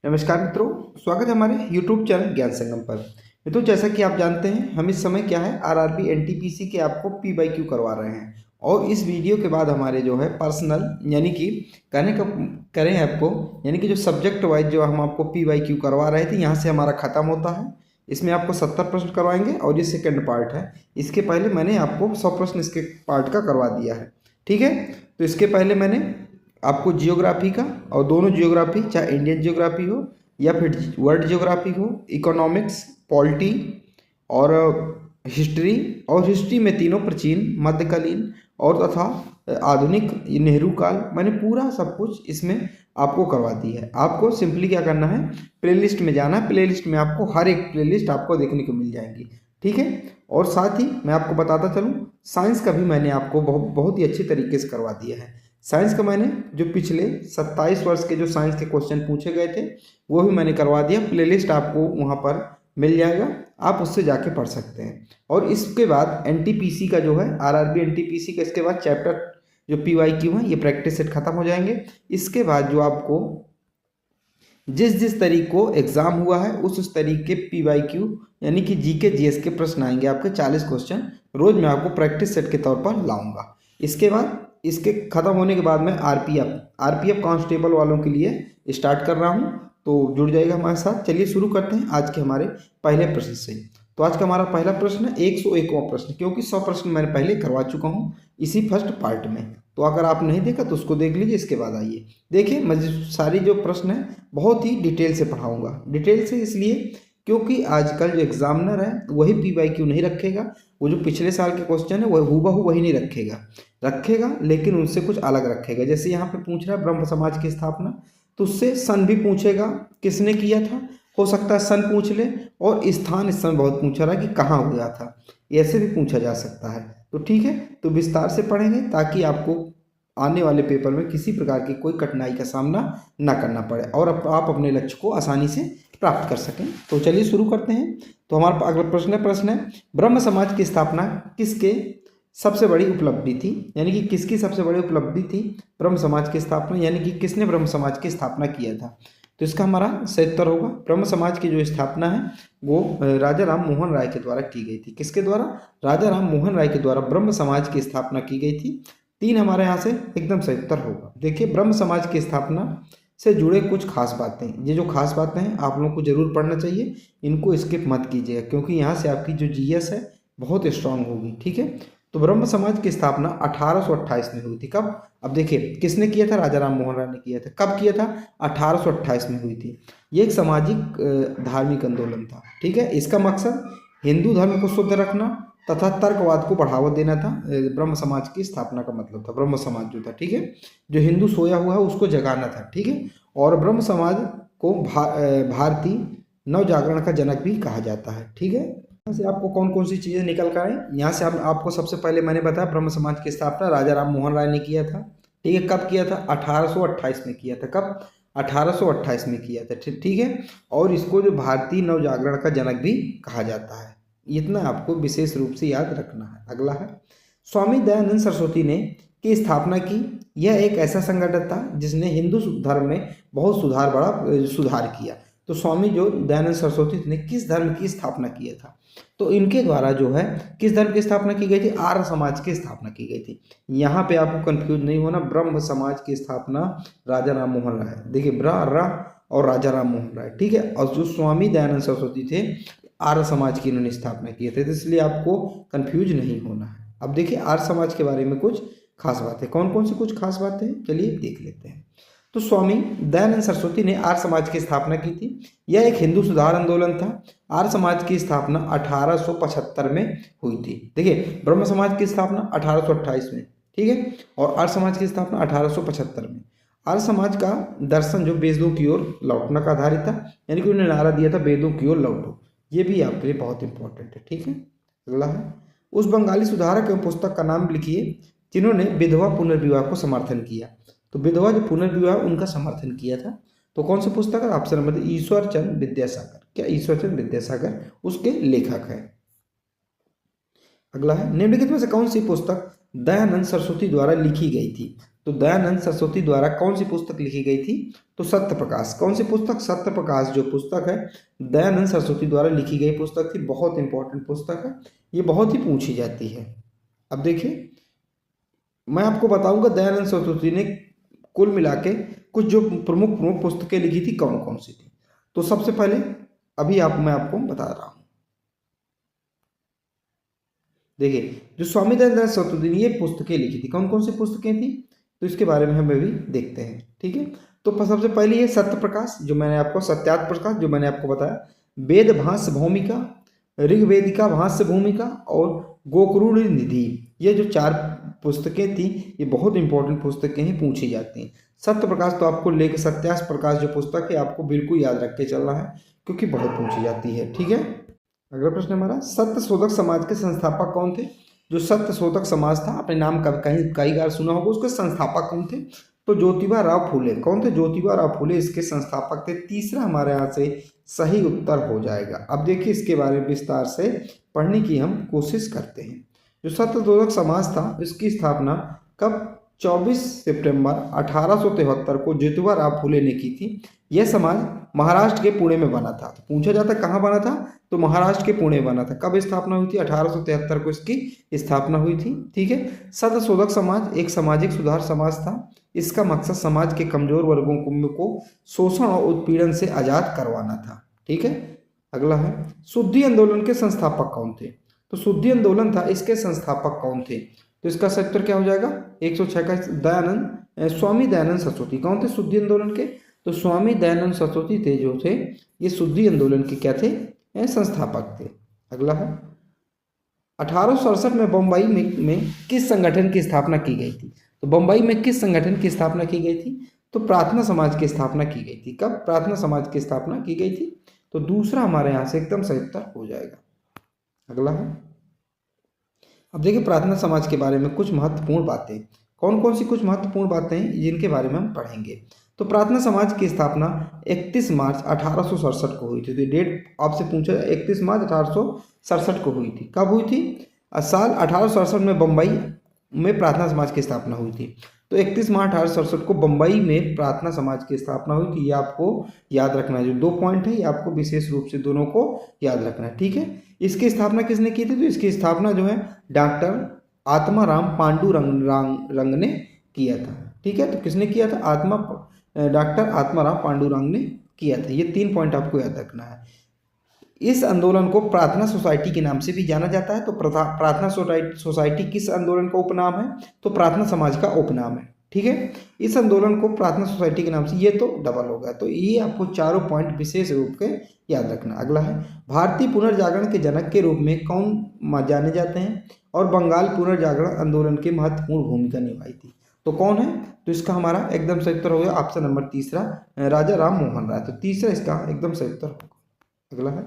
नमस्कार मित्रों, स्वागत है हमारे YouTube चैनल ज्ञान संगम पर। मित्रों, जैसा कि आप जानते हैं, हम इस समय क्या है आरआरबी एनटीपीसी के आपको P/Q करवा रहे हैं। और इस वीडियो के बाद हमारे जो है पर्सनल यानी कि कहने का करें आपको यानी कि जो सब्जेक्ट वाइज जो हम आपको P/Q करवा रहे थे, यहाँ से हमारा ख़त्म होता है। इसमें आपको 70 प्रश्न करवाएंगे और ये सेकेंड पार्ट है। इसके पहले मैंने आपको 100 प्रश्न इसके पार्ट का करवा दिया है। ठीक है, तो इसके पहले मैंने आपको जियोग्राफी का, और दोनों जियोग्राफी चाहे इंडियन जियोग्राफी हो या फिर वर्ल्ड जियोग्राफी हो, इकोनॉमिक्स, पॉलिटी और हिस्ट्री, और हिस्ट्री में तीनों प्राचीन, मध्यकालीन और तथा आधुनिक, नेहरू काल, मैंने पूरा सब कुछ इसमें आपको करवा दी है। आपको सिंपली क्या करना है, प्लेलिस्ट में जाना है। प्लेलिस्ट में आपको हर एक प्लेलिस्ट आपको देखने को मिल जाएंगी। ठीक है, और साथ ही मैं आपको बताता चलूँ, साइंस का भी मैंने आपको बहुत ही अच्छी तरीके से करवा दिया है। साइंस का मैंने जो पिछले 27 वर्ष के जो साइंस के क्वेश्चन पूछे गए थे वो भी मैंने करवा दिया। प्लेलिस्ट आपको वहाँ पर मिल जाएगा, आप उससे जाके पढ़ सकते हैं। और इसके बाद एनटीपीसी का जो है आरआरबी एनटीपीसी का, इसके बाद चैप्टर जो PYQ है ये प्रैक्टिस सेट खत्म हो जाएंगे। इसके बाद जो आपको जिस तरीके को एग्जाम हुआ है उस तरीके के PYQ यानी कि जीके जीएस के प्रश्न आएंगे आपके 40 क्वेश्चन रोज मैं आपको प्रैक्टिस सेट के तौर पर लाऊंगा। इसके बाद इसके ख़त्म होने के बाद मैं आरपीएफ कांस्टेबल वालों के लिए स्टार्ट कर रहा हूँ, तो जुड़ जाएगा हमारे साथ। चलिए शुरू करते हैं आज के हमारे पहले प्रश्न से। तो आज का हमारा पहला प्रश्न है 101वां प्रश्न, क्योंकि 100 प्रश्न मैंने पहले करवा चुका हूँ इसी फर्स्ट पार्ट में। तो अगर आप नहीं देखा तो उसको देख लीजिए। इसके बाद आइए देखिए, मैं सारी जो प्रश्न है बहुत ही डिटेल से पढ़ाऊँगा। डिटेल से इसलिए क्योंकि आजकल जो एग्जामिनर है वही PYQ नहीं रखेगा, वो जो पिछले साल के क्वेश्चन है वह हूबहू वही नहीं रखेगा, लेकिन उनसे कुछ अलग रखेगा। जैसे यहाँ पे पूछ रहा है ब्रह्म समाज की स्थापना, तो उससे सन भी पूछेगा, किसने किया था, हो सकता है सन पूछ ले, और स्थान इस समय बहुत पूछा रहा है कि कहाँ हुआ था, ऐसे भी पूछा जा सकता है। तो ठीक है, तो विस्तार से पढ़ेंगे ताकि आपको आने वाले पेपर में किसी प्रकार की कोई कठिनाई का सामना ना करना पड़े और आप अपने लक्ष्य को आसानी से प्राप्त कर सकें। तो चलिए शुरू करते हैं। तो हमारा अगला प्रश्न है ब्रह्म समाज की स्थापना किसके सबसे बड़ी उपलब्धि थी, यानी कि किसकी सबसे बड़ी उपलब्धि थी ब्रह्म समाज की स्थापना, यानी कि किसने ब्रह्म समाज की स्थापना किया था। तो इसका हमारा सही उत्तर होगा, ब्रह्म समाज की जो स्थापना है वो राजा राम मोहन राय के द्वारा की गई थी। किसके द्वारा? राजा राम मोहन राय के द्वारा ब्रह्म समाज की स्थापना की गई थी। 3 हमारे यहाँ से एकदम सही उत्तर होगा। देखिए, ब्रह्म समाज की स्थापना से जुड़े कुछ खास बातें, ये जो खास बातें हैं आप लोगों को जरूर पढ़ना चाहिए, इनको स्किप मत कीजिएगा क्योंकि यहाँ से आपकी जो GS है बहुत स्ट्रांग होगी। ठीक है, तो ब्रह्म समाज की स्थापना 1828 में हुई थी। कब? अब देखिए, किसने किया था? राजा राम मोहन राय ने किया था। कब किया था? 1828 में हुई थी। ये एक सामाजिक धार्मिक आंदोलन था। ठीक है, इसका मकसद हिंदू धर्म को शुद्ध रखना तथा तर्कवाद को बढ़ावा देना था। ब्रह्म समाज की स्थापना का मतलब था, ब्रह्म समाज जो था, ठीक है, जो हिंदू सोया हुआ है उसको जगाना था। ठीक है, और ब्रह्म समाज को भारतीय नव जागरण का जनक भी कहा जाता है। ठीक है, यहाँ से आपको कौन कौन सी चीज़ें निकल कर आए, यहाँ से आपको सबसे पहले मैंने बताया ब्रह्म समाज की स्थापना राजा राम मोहन राय ने किया था। ठीक है, कब किया था? 1828 में किया था। कब? 1828 में किया था। ठीक है, और इसको जो भारतीय नव जागरण का जनक भी कहा जाता है। इतना आपको विशेष रूप से याद रखना है। अगला है स्वामी दयानंद सरस्वती ने की स्थापना की। यह एक ऐसा संगठन था जिसने हिंदू धर्म में बहुत सुधार किया। तो स्वामी जो दयानंद सरस्वती ने किस धर्म की स्थापना किया था? तो इनके द्वारा जो है किस धर्म की स्थापना की गई थी? आर्य समाज की स्थापना की गई थी। यहाँ पे आपको कंफ्यूज नहीं होना, ब्रह्म समाज की स्थापना राजा राम मोहन राय। देखिए, ब्र और राजा राम मोहन राय। ठीक है, और जो स्वामी दयानंद सरस्वती थे आर्य समाज की इन्होंने स्थापना किए थे, तो इसलिए आपको कंफ्यूज नहीं होना है। अब देखिए, आर्य समाज के बारे में कुछ खास बातें, कौन कौन सी कुछ खास बातें हैं, चलिए देख लेते हैं। तो स्वामी दयानंद सरस्वती ने आर्य समाज की स्थापना की थी। यह एक हिंदू सुधार आंदोलन था। आर्य समाज की स्थापना 1875 में हुई थी। देखिए, ब्रह्म समाज की स्थापना 1828 में, ठीक है, और आर्य समाज की स्थापना 1875 में। आर्य समाज का दर्शन जो वेदों की ओर लौटना का आधारित था, यानी कि उन्होंने नारा दिया था वेदों की ओर लौटो। ये भी आपके लिए बहुत इंपॉर्टेंट है। ठीक है, अगला है उस बंगाली सुधारक एवं पुस्तक का नाम लिखिए जिन्होंने विधवा पुनर्विवाह को समर्थन किया। तो विधवा जो पुनर्विवाह उनका समर्थन किया था, तो कौन सी पुस्तक है? Option number Ishwar Chandra Vidyasagar. क्या ईश्वर चंद्र विद्यासागर उसके लेखक है। अगला है निम्नलिखित में से कौन सी पुस्तक दयानंद सरस्वती द्वारा लिखी गई थी? तो दयानंद सरस्वती द्वारा कौन सी पुस्तक लिखी गई थी? तो सत्य प्रकाश। कौन सी पुस्तक? सत्य प्रकाश जो पुस्तक है दयानंद सरस्वती द्वारा लिखी गई पुस्तक थी। बहुत इंपॉर्टेंट पुस्तक है, ये बहुत ही पूछी जाती है। अब देखिए मैं आपको बताऊंगा दयानंद सरस्वती ने कुल मिला के कुछ जो प्रमुख प्रमुख पुस्तकें लिखी थी कौन कौन सी थी। तो सबसे पहले अभी मैं आपको बता रहा हूँ। देखिए जो स्वामी दयानंद सरस्वती ने ये पुस्तकें लिखी थी, कौन कौन सी पुस्तकें थी, तो इसके बारे में हम अभी देखते हैं। ठीक है, तो सबसे पहले ये सत्य प्रकाश जो मैंने आपको, सत्यार्थ प्रकाश जो मैंने आपको बताया, वेद भाष्य भूमिका, ऋग्वेदिका भाष्य भूमिका और गोकर्ण निधि, ये जो 4 पुस्तकें थी ये बहुत इंपॉर्टेंट पुस्तकें ही पूछी जाती हैं। सत्य प्रकाश तो आपको लेके, सत्यार्थ प्रकाश जो पुस्तक है आपको बिल्कुल याद रख के चलना है क्योंकि बहुत पूछी जाती है। ठीक है, अगला प्रश्न हमारा, सत्य शोधक समाज के संस्थापक कौन थे? जो सत्य शोधक समाज था, अपने नाम का कहीं कई बार सुना होगा, उसके संस्थापक कौन थे? तो ज्योतिबा राव फूले। कौन थे? ज्योतिबा राव फूले इसके संस्थापक थे। तीसरा हमारे यहाँ से सही उत्तर हो जाएगा। अब देखिए इसके बारे में विस्तार से पढ़ने की हम कोशिश करते हैं। जो सत्य शोधक समाज था इसकी स्थापना कब? 24 सितंबर 1873 को ज्योतिबा राव फूले ने की थी। यह समाज महाराष्ट्र के पुणे में बना था। तो पूछा जाता कहाँ बना था? तो महाराष्ट्र के पुणे बना था। कब स्थापना हुई थी? 1873 को इसकी स्थापना हुई थी। ठीक है, सत्य शोधक समाज एक सामाजिक सुधार समाज था। इसका मकसद समाज के कमजोर वर्गों को शोषण और उत्पीड़न से आजाद करवाना था। ठीक है, अगला है, शुद्धि आंदोलन के संस्थापक कौन थे? तो शुद्धि आंदोलन था, इसके संस्थापक कौन थे? तो इसका सही उत्तर क्या हो जाएगा? 106 का स्वामी दयानंद सरस्वती। कौन थे शुद्धि आंदोलन के? तो स्वामी दयानंद सरस्वती थे जो थे ये शुद्धि आंदोलन के क्या थे? संस्थापक थे। अगला है, 1867 में बम्बई में किस संगठन की स्थापना की गई थी? तो बम्बई में किस संगठन की स्थापना की गई थी? तो प्रार्थना समाज की स्थापना की गई थी। कब प्रार्थना समाज की स्थापना की गई थी? तो दूसरा हमारे यहाँ से एकदम सही उत्तर हो जाएगा। अगला है, अब देखिए प्रार्थना समाज के बारे में कुछ महत्वपूर्ण बातें, कौन कौन सी कुछ महत्वपूर्ण बातें हैं जिनके बारे में हम पढ़ेंगे। तो प्रार्थना समाज की स्थापना 31 मार्च 1867 को हुई थी। तो डेट आपसे पूछा, 31 मार्च 1867 को हुई थी। कब हुई थी? साल 1867 में बम्बई में प्रार्थना समाज की स्थापना हुई थी। तो 31 मार्च 1867 को बम्बई में प्रार्थना समाज की स्थापना हुई थी। ये आपको याद रखना है। जो 2 पॉइंट है ये आपको विशेष रूप से दोनों को याद रखना है। ठीक है, इसकी स्थापना किसने की थी? तो इसकी स्थापना जो है डॉक्टर आत्माराम पांडुरंग ने किया था। ठीक है, तो किसने किया था? डॉक्टर आत्माराम पांडुरंग ने किया था। ये 3 पॉइंट आपको याद रखना है। इस आंदोलन को प्रार्थना सोसाइटी के नाम से भी जाना जाता है। तो प्रार्थना सोसाइटी किस आंदोलन का उपनाम है? तो प्रार्थना समाज का उपनाम है। ठीक है, इस आंदोलन को प्रार्थना सोसाइटी के नाम से, ये तो डबल होगा। तो ये आपको 4 पॉइंट विशेष रूप के याद रखना। अगला है, भारतीय पुनर्जागरण के जनक के रूप में कौन जाने जाते हैं? और बंगाल पुनर्जागरण आंदोलन की महत्वपूर्ण भूमिका निभाई थी। तो कौन है? तो इसका हमारा एकदम सही उत्तर हो गया ऑप्शन नंबर तीसरा, राजा राम मोहन राय। तो तीसरा इसका एकदम सही उत्तर होगा। अगला है,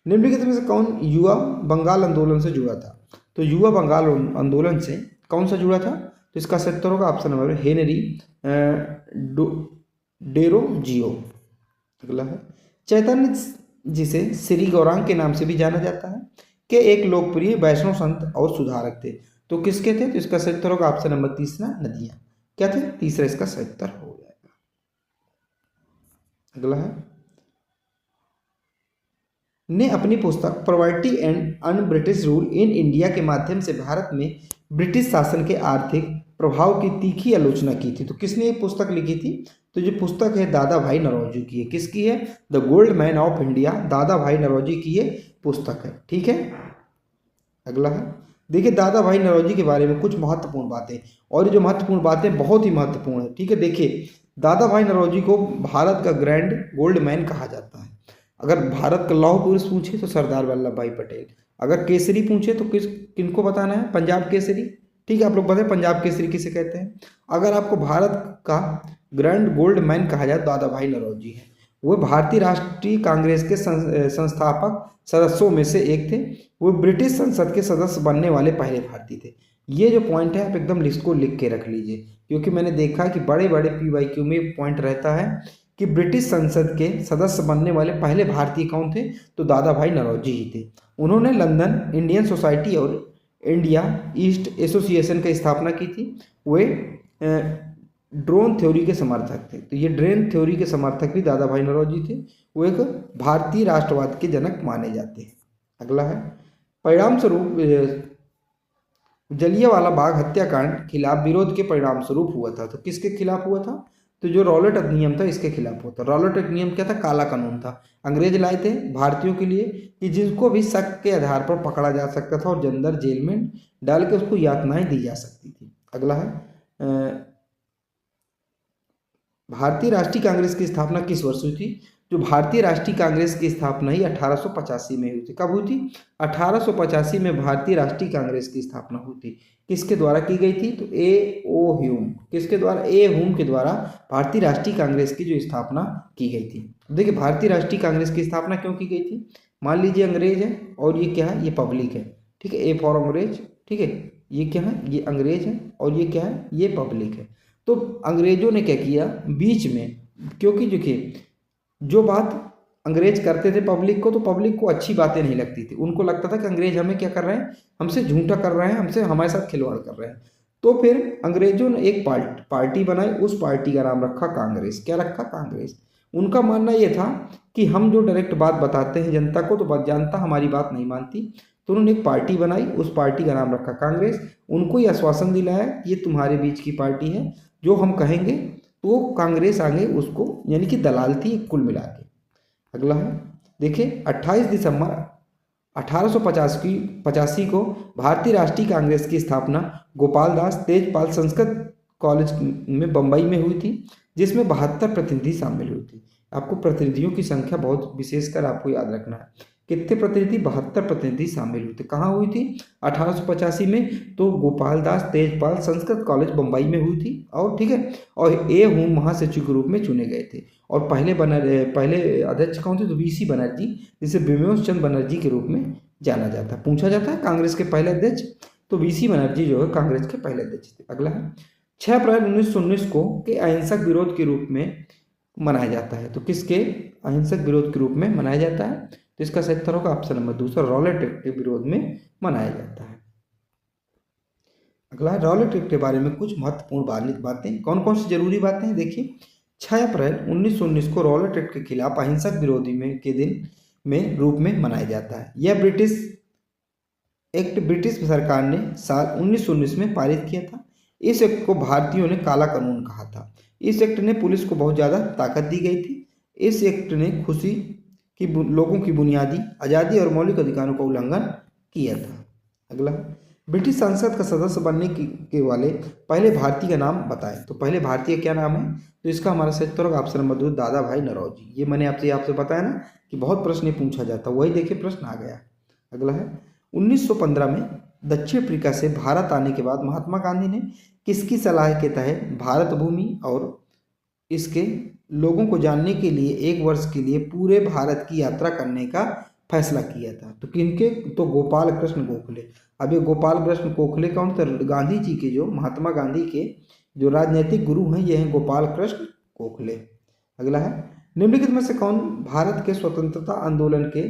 निम्नलिखित में से कौन युवा बंगाल आंदोलन से जुड़ा था? तो युवा बंगाल आंदोलन से कौन सा जुड़ा था? तो इसका सही उत्तर होगा ऑप्शन नंबर हेनरी डेरोजियो। अगला है, चैतन्य जिसे श्री गौरांग के नाम से भी जाना जाता है के एक लोकप्रिय वैष्णव संत और सुधारक थे। तो किसके थे? तो इसका सही उत्तर होगा ऑप्शन नंबर तीसरा, नदियां। क्या थे? तीसरा इसका सही उत्तर हो जाएगा। अगला है, ने अपनी पुस्तक property and un British rule in India के माध्यम से भारत में ब्रिटिश शासन के आर्थिक प्रभाव की तीखी आलोचना की थी। तो किसने ये पुस्तक लिखी थी? तो जो पुस्तक है दादा भाई नौरोजी की है। किसकी है? The gold man of India, दादा भाई नौरोजी की ये पुस्तक है। ठीक है, अगला है, देखिए दादा भाई नौरोजी के बारे में कुछ महत्वपूर्ण बातें, और ये जो महत्वपूर्ण बातें बहुत ही महत्वपूर्ण है। ठीक है, देखिए दादा भाई नौरोजी को भारत का ग्रैंड गोल्ड मैन कहा जाता है। अगर भारत का लौह पुरुष पूछे तो सरदार वल्लभ भाई पटेल। अगर केसरी पूछे तो किनको बताना है? पंजाब केसरी। ठीक है, आप लोग बताएं पंजाब केसरी किसे कहते हैं। अगर आपको भारत का ग्रैंड गोल्ड मैन कहा जाए दादा भाई नौरोजी है। वो भारतीय राष्ट्रीय कांग्रेस के संस्थापक सदस्यों में से एक थे। वो ब्रिटिश संसद के सदस्य बनने वाले पहले भारतीय थे। ये जो पॉइंट है आप एकदम लिस्ट को लिख के रख लीजिए, क्योंकि मैंने देखा कि बड़े बड़े PYQ में पॉइंट रहता है कि ब्रिटिश संसद के सदस्य बनने वाले पहले भारतीय कौन थे? तो दादा भाई नौरोजी ही थे। उन्होंने लंदन इंडियन सोसाइटी और इंडिया ईस्ट एसोसिएशन की स्थापना की थी। वे ड्रोन थ्योरी के समर्थक थे। तो ये ड्रोन थ्योरी के समर्थक भी दादा भाई नौरोजी थे। वो एक भारतीय राष्ट्रवाद के जनक माने जाते हैं। अगला है, परिणाम स्वरूप जलियांवाला बाग हत्याकांड खिलाफ विरोध के परिणाम स्वरूप हुआ था। तो किसके खिलाफ हुआ था? तो जो रॉलेट अधिनियम था इसके खिलाफ हुआ था। रॉलेट अधिनियम क्या था? काला कानून था। अंग्रेज लाए थे भारतीयों के लिए कि जिसको भी शक के आधार पर पकड़ा जा सकता था और अंदर जेल में डाल के उसको यातनाएं दी जा सकती थी। अगला है, भारतीय राष्ट्रीय कांग्रेस की स्थापना किस वर्ष हुई थी? जो भारतीय राष्ट्रीय कांग्रेस की स्थापना ही 1885 में हुई थी। कब हुई थी? 1885 में भारतीय राष्ट्रीय कांग्रेस की स्थापना हुई थी। किसके द्वारा की गई थी? तो ए ओ ह्यूम। किसके द्वारा? ए ह्यूम के द्वारा भारतीय राष्ट्रीय कांग्रेस की जो स्थापना की गई थी। देखिए, भारतीय राष्ट्रीय कांग्रेस की स्थापना क्यों की गई थी? मान लीजिए अंग्रेज है और ये क्या है? ये पब्लिक है। ठीक है, ए फॉर अंग्रेज। ठीक है, ये क्या है? ये अंग्रेज है और ये क्या है? ये पब्लिक है। तो अंग्रेजों ने क्या किया बीच में, क्योंकि देखिए जो बात अंग्रेज करते थे पब्लिक को, तो पब्लिक को अच्छी बातें नहीं लगती थी। उनको लगता था कि अंग्रेज हमें क्या कर रहे हैं? हमसे झूठा कर रहे हैं, हमसे हमारे साथ खिलवाड़ कर रहे हैं। तो फिर अंग्रेजों ने एक पार्टी बनाई। उस पार्टी का नाम रखा कांग्रेस। क्या रखा? कांग्रेस। उनका मानना यह था कि हम जो डायरेक्ट बात बताते हैं जनता को, तो जनता हमारी बात नहीं मानती। तो उन्होंने एक पार्टी बनाई, उस पार्टी का नाम रखा कांग्रेस। उनको ये आश्वासन दिलाया ये तुम्हारे बीच की पार्टी है, जो हम कहेंगे तो कांग्रेस आगे उसको, यानी कि दलाल थी कुल मिला के। अगला है, देखिए 28 दिसंबर 1885 को भारतीय राष्ट्रीय कांग्रेस की स्थापना गोपाल दास तेजपाल संस्कृत कॉलेज में बम्बई में हुई थी, जिसमें 72 प्रतिनिधि शामिल हुए थे। आपको प्रतिनिधियों की संख्या बहुत विशेषकर आपको याद रखना है। कितने प्रतिनिधि? 72 प्रतिनिधि शामिल हुए थे। कहाँ हुई थी? 1885 में। तो गोपाल दास तेजपाल संस्कृत कॉलेज बम्बई में हुई थी। और ठीक है, और ए हूँ महासचिव के रूप में चुने गए थे। और पहले अध्यक्ष कौन थे? तो वीसी बनर्जी, जिसे बिमोश चंद्र बनर्जी के रूप में जाना जाता है। पूछा जाता है कांग्रेस के पहले अध्यक्ष, तो वीसी बनर्जी जो है कांग्रेस के पहले अध्यक्ष थे। अगला है, 6 अप्रैल 1919 को के अहिंसक विरोध के रूप में मनाया जाता है। तो किसके अहिंसक विरोध के रूप में मनाया जाता है? तो इसका सही उत्तर होगा ऑप्शन नंबर दूसरा, रॉलेट एक्ट के विरोध में मनाया जाता है। अगला है, रॉलेट एक्ट के बारे में कुछ महत्वपूर्ण बातें। कौन कौन सी जरूरी बातें हैं? देखिए, 6 अप्रैल 1919 को रॉलेट एक्ट के खिलाफ अहिंसक विरोधी में के दिन में रूप में मनाया जाता है। यह ब्रिटिश सरकार ने साल 1919 में पारित किया था। इस एक्ट को भारतीयों ने काला कानून कहा था। इस एक्ट ने पुलिस को बहुत ज़्यादा ताकत दी गई थी। इस एक्ट ने खुशी कि लोगों की बुनियादी आज़ादी और मौलिक अधिकारों का उल्लंघन किया था। अगला, ब्रिटिश संसद का सदस्य बनने के वाले पहले भारतीय का नाम बताएं। तो पहले भारतीय क्या नाम है? तो इसका हमारा सही उत्तर होगा ऑप्शन नंबर 2, दादा भाई नौरोजी। ये मैंने आपसे बताया ना कि बहुत प्रश्न पूछा जाता, वही देखिए प्रश्न आ गया। अगला है, 1915 में दक्षिण अफ्रीका से भारत आने के बाद महात्मा गांधी ने किसकी सलाह के तहत भारत भूमि और इसके लोगों को जानने के लिए 1 वर्ष के लिए पूरे भारत की यात्रा करने का फैसला किया था? तो किनके? तो गोपाल कृष्ण गोखले। अब ये गोपाल कृष्ण गोखले कौन थे? गांधी जी के, जो महात्मा गांधी के जो राजनीतिक गुरु हैं, ये हैं गोपाल कृष्ण गोखले। अगला है, निम्नलिखित में से कौन भारत के स्वतंत्रता आंदोलन के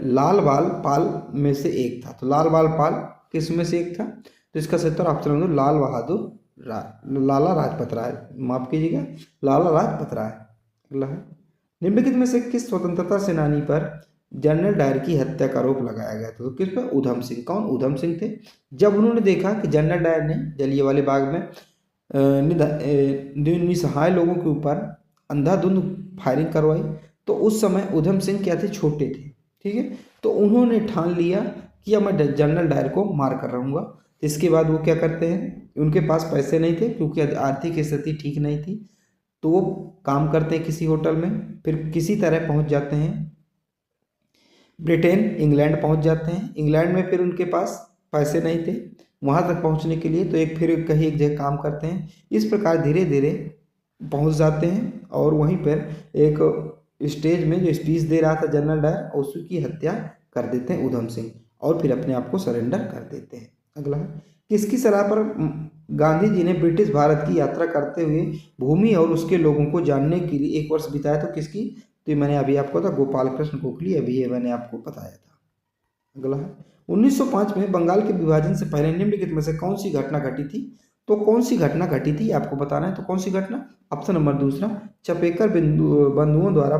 लाल बाल पाल में से एक था? तो लाल बाल पाल किस में से एक था? तो इसका सही उत्तर ऑप्शन नंबर लाला लाजपत राय, माफ कीजिएगा, लाला लाजपत राय। अगला है, निम्नलिखित में से किस स्वतंत्रता सेनानी पर जनरल डायर की हत्या का आरोप लगाया गया था? तो किस पर? ऊधम सिंह। कौन? ऊधम सिंह थे। जब उन्होंने देखा कि जनरल डायर ने जलियांवाला बाग में निसहाय लोगों के ऊपर अंधाधुंध फायरिंग करवाई, तो उस समय ऊधम सिंह क्या थे? छोटे थे। ठीक है, तो उन्होंने ठान लिया कि अब मैं जनरल डायर को मार कर रहूँगा। इसके बाद वो क्या करते हैं, उनके पास पैसे नहीं थे क्योंकि आर्थिक स्थिति ठीक नहीं थी, तो वो काम करते हैं किसी होटल में, फिर किसी तरह पहुंच जाते हैं ब्रिटेन, इंग्लैंड पहुंच जाते हैं। इंग्लैंड में फिर उनके पास पैसे नहीं थे वहां तक पहुंचने के लिए, तो एक जगह काम करते हैं। इस प्रकार धीरे धीरे पहुंच जाते हैं और वहीं पर एक स्टेज में जो स्पीच दे रहा था जनरल डायर, उसकी हत्या कर देते हैं ऊधम सिंह, और फिर अपने आप को सरेंडर कर देते हैं। अगला है, किसकी सलाह पर गांधी जी ने ब्रिटिश भारत की यात्रा करते हुए भूमि और उसके लोगों को जानने के लिए 1 वर्ष बिताया? तो किसकी? तो मैंने अभी आपको था गोपाल कृष्ण गोखले, अभी ये मैंने आपको बताया था। अगला है, 1905 में बंगाल के विभाजन से पहले निम्नलिखित में से कौन सी घटना घटी थी? तो कौन सी घटना घटी थी आपको बताना है। तो कौन सी घटना? ऑप्शन नंबर दूसरा, चपेकर बंधुओं द्वारा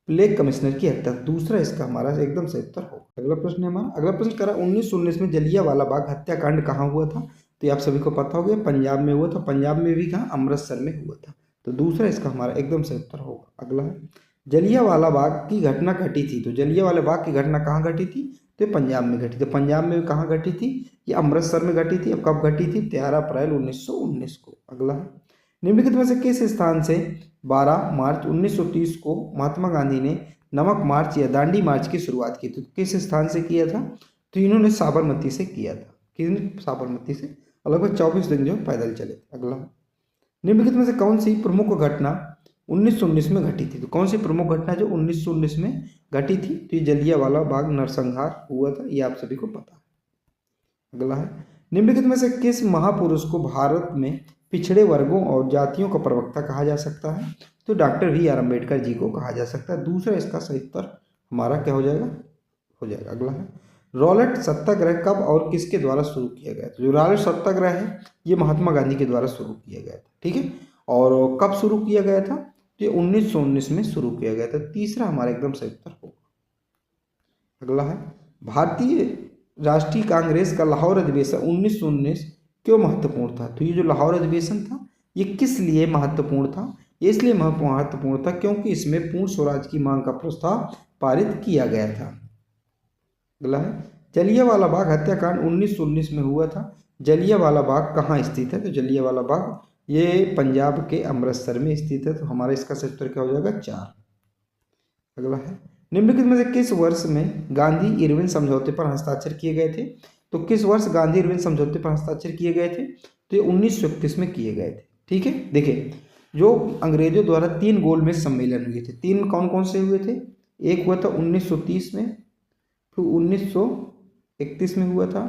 प्लेग कमिश्नर की हत्या। दूसरा इसका हमारा एकदम सही उत्तर होगा। अगला प्रश्न है हमारा, अगला प्रश्न करा 1919 में जलियांवाला बाग हत्याकांड कहाँ हुआ था? तो ये आप सभी को पता हो गया, पंजाब में हुआ था। पंजाब में भी कहाँ? अमृतसर में हुआ था। तो दूसरा इसका हमारा एकदम सही उत्तर होगा। अगला है, जलियांवाला बाग की घटना घटी थी। तो जलियांवाला बाग की घटना कहाँ घटी थी? तो पंजाब में घटी। तो पंजाब में कहाँ घटी थी? ये अमृतसर में घटी थी। अब कब घटी थी? 13 अप्रैल 1919 को। अगला है, निम्नलिखित में से किस स्थान से 12 मार्च 1930 को महात्मा गांधी ने नमक मार्च या दांडी मार्च की शुरुआत की? तो किस स्थान से किया था? तो इन्होंने साबरमती से किया था। साबरमती से लगभग 24 दिन जो पैदल चले। अगला, निम्नलिखित में से कौन सी प्रमुख घटना 1919 में घटी थी? तो कौन सी प्रमुख घटना जो 1919 में घटी थी? तो ये जलियांवाला बाग नरसंहार हुआ था, ये आप सभी को पता है। अगला है, निम्नलिखित में से किस महापुरुष को भारत में पिछड़े वर्गों और जातियों का प्रवक्ता कहा जा सकता है? तो डॉक्टर BR अम्बेडकर जी को कहा जा सकता है। दूसरा इसका सही उत्तर हमारा क्या हो जाएगा? अगला है, रॉलेट सत्याग्रह कब और किसके द्वारा शुरू किया गया? तो जो रॉलेट सत्याग्रह है ये महात्मा गांधी के द्वारा शुरू किया गया था। ठीक है, और कब शुरू किया गया था? तो ये 1919 में शुरू किया गया था। तीसरा हमारा एकदम सही उत्तर होगा। अगला है, भारतीय राष्ट्रीय कांग्रेस का लाहौर अधिवेशन 1919 क्यों महत्वपूर्ण था? तो ये जो लाहौर अधिवेशन था ये किस लिए महत्वपूर्ण था? ये इसलिए महत्वपूर्ण था क्योंकि इसमें पूर्ण स्वराज की मांग का प्रस्ताव पारित किया गया था। अगला है, जलियांवाला बाग हत्याकांड 1919 में हुआ था। जलियांवाला बाग कहाँ स्थित है? तो जलियांवाला बाग ये पंजाब के अमृतसर में स्थित है। तो हमारा इसका सही उत्तर क्या हो जाएगा? 4। अगला है, निम्नलिखित में से किस वर्ष में गांधी इरविन समझौते पर हस्ताक्षर किए गए थे? तो किस वर्ष गांधी इरविन समझौते पर हस्ताक्षर किए गए थे? तो ये 1931 में किए गए थे। ठीक है, देखिए जो अंग्रेजों द्वारा 3 गोलमेज सम्मेलन हुए थे, 3 कौन कौन से हुए थे? एक हुआ था 1930 में, फिर 1931 में हुआ था,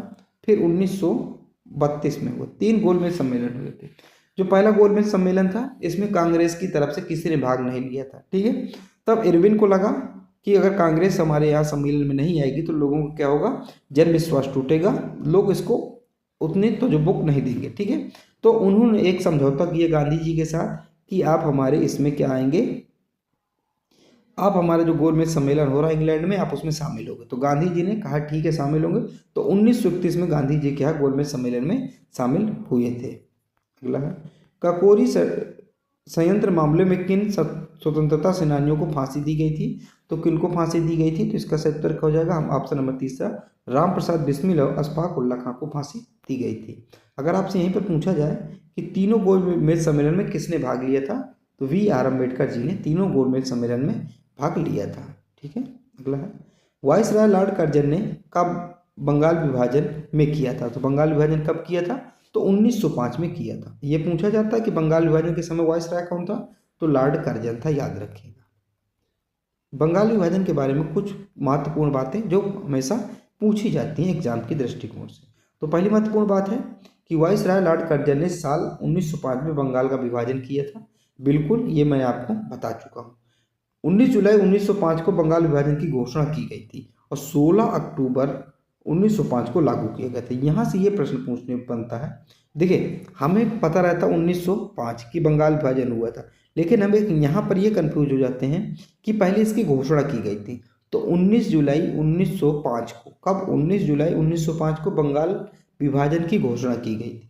फिर 1932 में हुआ। 3 गोलमेज सम्मेलन हुए थे। जो पहला गोलमेज सम्मेलन था इसमें कांग्रेस की तरफ से किसी ने भाग नहीं लिया था। ठीक है, तब इरविन को लगा कि अगर कांग्रेस हमारे यहाँ सम्मेलन में नहीं आएगी तो लोगों को क्या होगा? जन विश्वास टूटेगा, लोग इसको उतने तो जो बुक नहीं देंगे। ठीक है, तो उन्होंने एक समझौता किया गांधी जी के साथ कि आप हमारे इसमें क्या आएंगे, आप हमारा जो गोलमेज सम्मेलन हो रहा है इंग्लैंड में, आप उसमें शामिल होंगे। तो गांधी जी ने कहा ठीक है शामिल होंगे। तो 1931 में गांधी जी क्या गोलमेज सम्मेलन में शामिल हुए थे। अगला है, काकोरी संयंत्र मामले में किन स्वतंत्रता सेनानियों को फांसी दी गई थी? तो किन को फांसी दी गई थी? तो इसका सही उत्तर क्या हो जाएगा? हम ऑप्शन नंबर तीसरा, राम प्रसाद बिस्मिल और अशफाक उल्ला खां को फांसी दी गई थी। अगर आपसे यहीं पर पूछा जाए कि तीनों गोलमेज सम्मेलन में किसने भाग लिया था? तो BR अम्बेडकर जी ने तीनों गोलमेज सम्मेलन में भाग लिया था। ठीक है, अगला है, वायसराय लॉर्ड कर्जन ने कब बंगाल विभाजन में किया था? तो बंगाल विभाजन कब किया था? तो 1905 में किया था। ये पूछा जाता है कि बंगाल विभाजन के समय वायसराय कौन था? तो लॉर्ड कर्जन था, याद रखिएगा। बंगाल विभाजन के बारे में कुछ महत्वपूर्ण बातें जो हमेशा पूछी जाती हैं एग्जाम की दृष्टिकोण से। तो पहली महत्वपूर्ण बात है कि वायसराय लॉर्ड कर्जन ने साल 1905 में बंगाल का विभाजन किया था। बिल्कुल, ये मैं आपको बता चुका हूँ। 19 जुलाई 1905 को बंगाल विभाजन की घोषणा की गई थी और 16 अक्टूबर 1905 को लागू किया गया था। यहाँ से ये प्रश्न पूछने बनता है, देखिए हमें पता रहता 1905 की बंगाल विभाजन हुआ था, लेकिन हम यहाँ पर ये कंफ्यूज हो जाते हैं कि पहले इसकी घोषणा की गई थी। तो 19 जुलाई 1905 को, कब? 19 जुलाई 1905 को बंगाल विभाजन की घोषणा की गई थी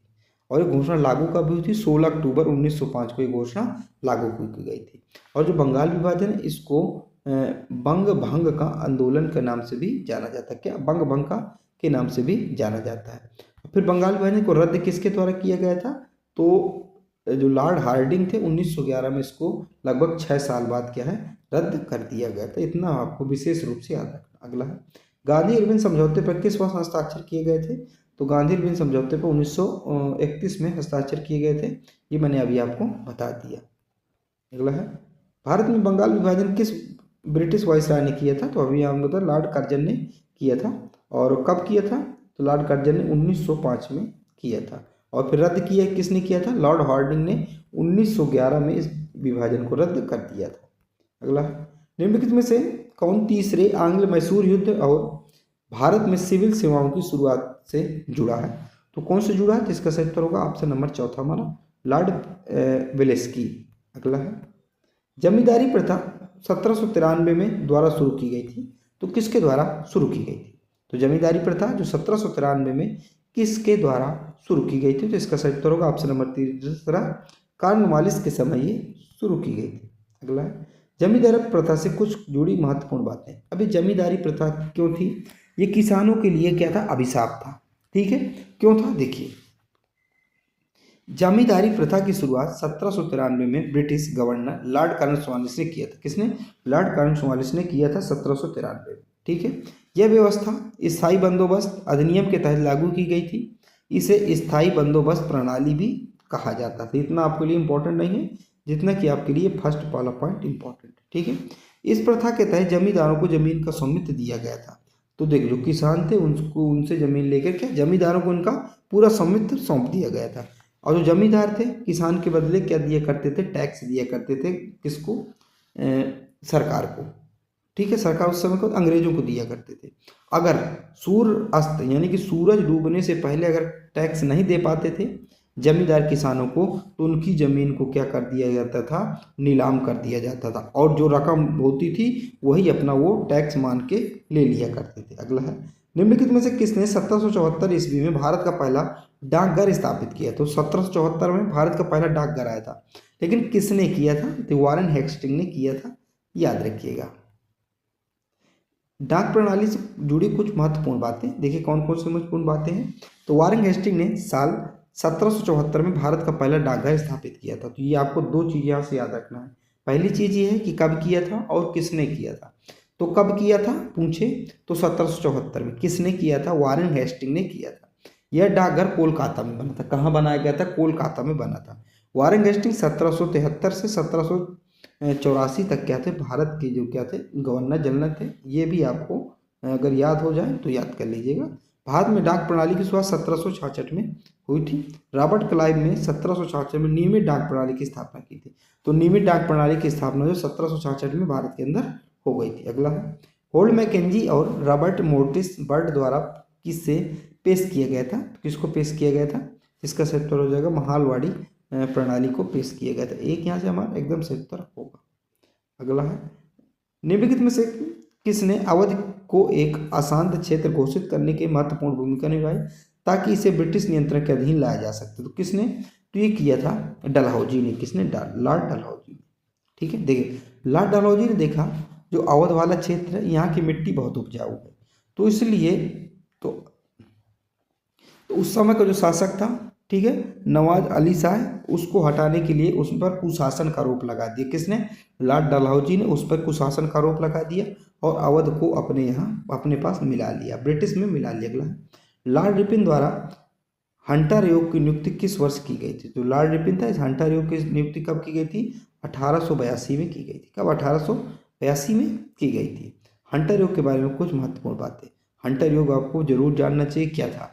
और ये घोषणा लागू कब हुई थी? 16 अक्टूबर 1905 को ये घोषणा लागू की गई थी। और जो बंगाल विभाजन है इसको बंग भंग का आंदोलन के नाम से भी जाना जाता है। क्या? बंग भंग का के नाम से भी जाना जाता है। फिर बंगाल विभाजन को रद्द किसके द्वारा किया गया था? तो जो लॉर्ड हार्डिंग थे 1911 में इसको लगभग 6 साल बाद क्या है? रद्द कर दिया गया था। इतना आपको विशेष रूप से याद रखना। अगला है, गांधी इरविन समझौते पर किस वर्ष हस्ताक्षर किए गए थे? तो गांधी इरविन समझौते पर 1931 में हस्ताक्षर किए गए थे। ये मैंने अभी आपको बता दिया। अगला है, भारत में बंगाल विभाजन किस ब्रिटिश वायसराय ने किया था? तो अभी हम बता लॉर्ड कर्जन ने किया था। और कब किया था? तो लॉर्ड कर्जन ने 1905 में किया था। और फिर रद्द किया किसने किया था? लॉर्ड हार्डिंग ने 1911 में इस विभाजन को रद्द कर दिया था। अगला, निम्नलिखित में से कौन तीसरे आंग्ल मैसूर युद्ध और भारत में सिविल सेवाओं की शुरुआत से जुड़ा है? तो कौन से जुड़ा है, जिसका सही उत्तर होगा ऑप्शन नंबर चौथा हमारा लॉर्ड वेलेस्की। अगला है जमींदारी प्रथा 1793 में द्वारा शुरू की गई थी, तो किसके द्वारा शुरू की गई थी। तो जमींदारी प्रथा जो 1793 में किसके द्वारा शुरू की गई थी, तो इसका सही उत्तर होगा ऑप्शन नंबर तीसरा कॉर्नवालिस के समय ये शुरू की गई थी। अगला है जमींदारी प्रथा से कुछ जुड़ी महत्वपूर्ण बातें। अभी जमींदारी प्रथा क्यों थी, ये किसानों के लिए क्या था, अभिशाप था। ठीक है, क्यों था, देखिए जमींदारी प्रथा की शुरुआत 1793 में ब्रिटिश गवर्नर लॉर्ड कॉर्नवालिस ने किया था। किसने, लॉर्ड कॉर्नवालिस ने किया था 1793 में। ठीक है, यह व्यवस्था स्थायी बंदोबस्त अधिनियम के तहत लागू की गई थी। इसे स्थायी बंदोबस्त प्रणाली भी कहा जाता था। इतना आपके लिए इंपॉर्टेंट नहीं है जितना कि आपके लिए फर्स्ट वाला पॉइंट इंपॉर्टेंट है। ठीक है, इस प्रथा के तहत जमींदारों को जमीन का स्वामित्व दिया गया था। तो देख जो किसान थे उनको उनसे जमीन लेकर क्या जमींदारों को उनका पूरा स्वामित्व सौंप दिया गया था। और जो जमींदार थे किसान के बदले क्या दिया करते थे, टैक्स दिया करते थे, किसको, सरकार को। ठीक है, सरकार उस समय को अंग्रेजों को दिया करते थे। अगर सूर्य अस्त यानी कि सूरज डूबने से पहले अगर टैक्स नहीं दे पाते थे जमींदार किसानों को, तो उनकी जमीन को क्या कर दिया जाता था, नीलाम कर दिया जाता था, और जो रकम होती थी वही अपना वो टैक्स मान के ले लिया करते थे। अगला है निम्नलिखित में से किसने 1774 ईस्वी में भारत का पहला डाकघर स्थापित किया। तो 1774 में भारत का पहला डाकघर आया था, लेकिन किसने किया था, तो वारेन हेस्टिंग ने किया था, याद रखिएगा। डाक प्रणाली से जुड़ी कुछ महत्वपूर्ण बातें देखिए, कौन कौन सी महत्वपूर्ण बातें हैं। तो वारेन हेस्टिंग ने साल 1774 में भारत का पहला डाकघर स्थापित किया था। तो ये आपको दो चीज़ यहाँ से याद रखना है। पहली चीज़ ये है कि कब किया था और किसने किया था। तो कब किया था पूछे तो 1774 में। किसने किया था, वारेन हेस्टिंग ने किया था। यह डाकघर कोलकाता में बना था। कहाँ बनाया गया था, कोलकाता में बना था। वारेन हेस्टिंग 1773 से 1784 तक क्या थे, भारत के जो क्या थे गवर्नर जनरल थे। ये भी आपको अगर याद हो जाए तो याद कर लीजिएगा। भारत में डाक प्रणाली की शुरुआत 1766 में हुई थी। रॉबर्ट क्लाइव ने 1766 में नियमित डाक प्रणाली की स्थापना की थी। तो नियमित डाक प्रणाली की स्थापना जो 1766 में भारत के अंदर हो गई थी। अगला है होल्ड मैकेंजी और रॉबर्ट मोर्टिस बर्ड द्वारा किससे पेश किया गया था। किसको पेश किया गया था, इसका सही उत्तर हो जाएगा महालवाड़ी प्रणाली को पेश किया गया था। एक यहाँ से हमारा एकदम सही उत्तर होगा। अगला है निम्नलिखित में से किसने अवध को एक अशांत क्षेत्र घोषित करने की महत्वपूर्ण भूमिका निभाई ताकि इसे ब्रिटिश नियंत्रण के अधीन लाया जा सकते। तो किसने, तो ये किया था डलहौजी ने। किसने, लॉर्ड डलहौजी। ठीक है, देखिए लॉर्ड डलहौजी ने देखा जो अवध वाला क्षेत्र है यहाँ की मिट्टी बहुत उपजाऊ है, तो इसलिए तो उस समय का जो शासक था, ठीक है, नवाज अली शाह, उसको हटाने के लिए उस पर कुशासन का आरोप लगा दिया। किसने, लॉर्ड डलहौजी ने उस पर कुशासन का आरोप लगा दिया और अवध को अपने यहाँ अपने पास मिला लिया, ब्रिटिश में मिला लिया। अगला लॉर्ड रिपिन द्वारा हंटर योग की नियुक्ति किस वर्ष की गई थी। तो लॉर्ड रिपिन था, इस हंटर योग की नियुक्ति कब की गई थी, 1882 में की गई थी। कब, 1882 में की गई थी। हंटर योग के बारे में कुछ महत्वपूर्ण बातें। हंटर योग आपको जरूर जानना चाहिए क्या था।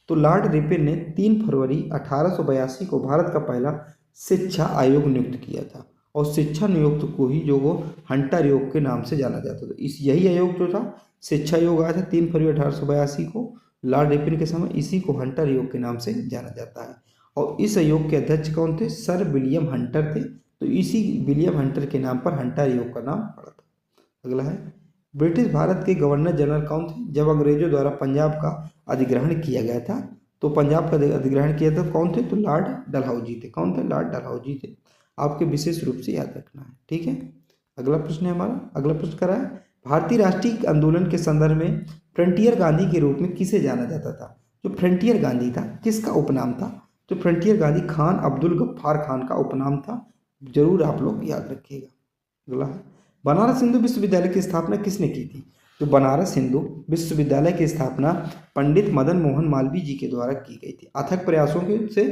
तो लॉर्ड रिपिन ने 3 फरवरी 1882 को भारत का पहला शिक्षा आयोग नियुक्त किया था, और शिक्षा नियुक्त को ही जो वो हंटर योग के नाम से जाना जाता था। इस यही आयोग जो था शिक्षा योग आया था 3 फरवरी 1882 को लॉर्ड रिपिन के समय, इसी को हंटर योग के नाम से जाना जाता है। और इस आयोग के अध्यक्ष कौन थे, सर विलियम हंटर थे। तो इसी विलियम हंटर के नाम पर हंटर योग का नाम पड़ा था। अगला है ब्रिटिश भारत के गवर्नर जनरल कौन थे जब अंग्रेजों द्वारा पंजाब का अधिग्रहण किया गया था। तो पंजाब का अधिग्रहण किया था कौन थे, तो लॉर्ड डलहौजी थे। कौन थे, लॉर्ड डलहौजी थे। आपके विशेष रूप से याद रखना है। ठीक है, अगला प्रश्न है हमारा। अगला प्रश्न करा है भारतीय राष्ट्रीय आंदोलन के संदर्भ में फ्रंटियर गांधी के रूप में किसे जाना जाता था। जो फ्रंटियर गांधी था किसका उपनाम था, तो फ्रंटियर गांधी खान अब्दुल गफ्फार खान का उपनाम था। जरूर आप लोग याद रखिएगा। अगला है बनारस हिंदू विश्वविद्यालय की स्थापना किसने की थी। तो बनारस हिंदू विश्वविद्यालय की स्थापना पंडित मदन मोहन मालवीय जी के द्वारा की गई थी। अथक प्रयासों के से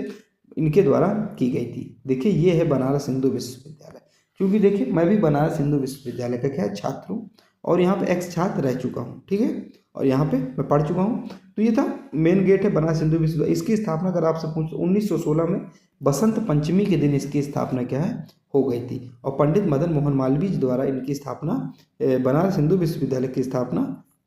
इनके द्वारा की गई थी। देखिए ये है बनारस हिंदू विश्वविद्यालय। क्योंकि देखिए मैं भी बनारस हिंदू विश्वविद्यालय का क्या छात्र हूँ और यहाँ पे एक्स छात्र रह चुका हूँ। ठीक है, और यहाँ पे मैं पढ़ चुका हूँ। तो ये था मेन गेट है बनारस हिंदू विश्वविद्यालय। इसकी स्थापना अगर आपसे पूछ 1916 में बसंत पंचमी के दिन इसकी स्थापना क्या है हो गई थी, और पंडित मदन मोहन मालवीय द्वारा इनकी स्थापना बनारस हिंदू विश्वविद्यालय की स्थापना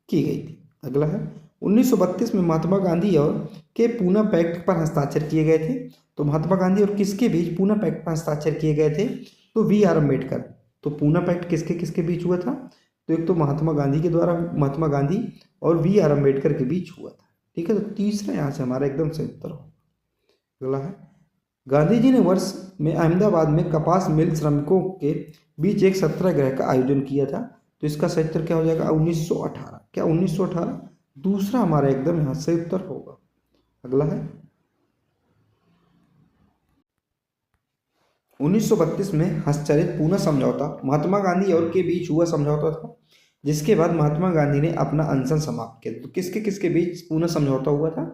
की गई थी। अगला है 1932 में महात्मा गांधी और के पूना पैक्ट पर हस्ताक्षर किए गए थे? तो महात्मा गांधी और किसके बीच पूना पैक्ट पर हस्ताक्षर किए गए थे? तो वी आर अम्बेडकर। तो पूना पैक्ट किसके किसके बीच हुआ था? तो एक तो महात्मा गांधी के द्वारा, महात्मा गांधी और वी आर अम्बेडकर के बीच हुआ था। ठीक है, तो तीसरा यहाँ से हमारा एकदम सही उत्तर हो। अगला है, गांधी जी ने वर्ष में अहमदाबाद में कपास मिल श्रमिकों के बीच एक सत्याग्रह का आयोजन किया था। तो इसका सही उत्तर क्या हो जाएगा? 1918। क्या 1918? दूसरा हमारा एकदम यहाँ सही उत्तर होगा। अगला है, 1932 में हस्ताक्षरित पूना समझौता महात्मा गांधी और के बीच हुआ समझौता था, जिसके बाद महात्मा गांधी ने अपना अनशन समाप्त किया। तो किसके किसके बीच पूना समझौता हुआ था?